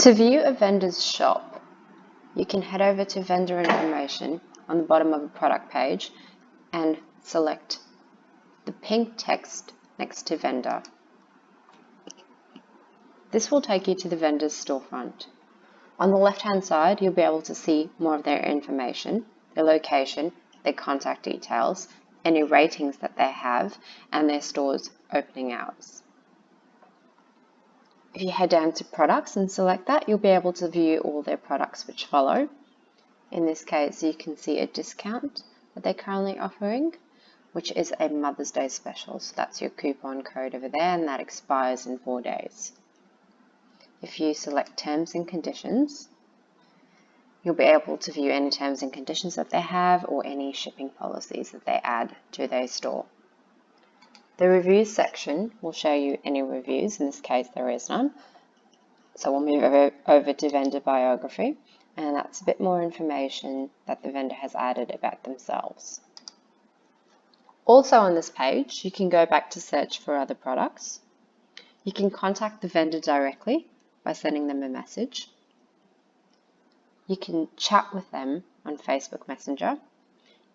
To view a vendor's shop, you can head over to vendor information on the bottom of a product page and select the pink text next to vendor. This will take you to the vendor's storefront. On the left-hand side, you'll be able to see more of their information, their location, their contact details, any ratings that they have, and their store's opening hours. If you head down to products and select that, you'll be able to view all their products which follow. In this case, you can see a discount that they're currently offering, which is a Mother's Day special. So that's your coupon code over there, and that expires in 4 days. If you select terms and conditions, you'll be able to view any terms and conditions that they have or any shipping policies that they add to their store. The reviews section will show you any reviews. In this case, there is none. So we'll move over to vendor biography, and that's a bit more information that the vendor has added about themselves. Also on this page, you can go back to search for other products. You can contact the vendor directly by sending them a message. You can chat with them on Facebook Messenger.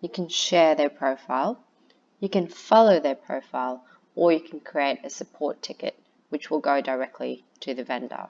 You can share their profile. You can follow their profile, or you can create a support ticket, which will go directly to the vendor.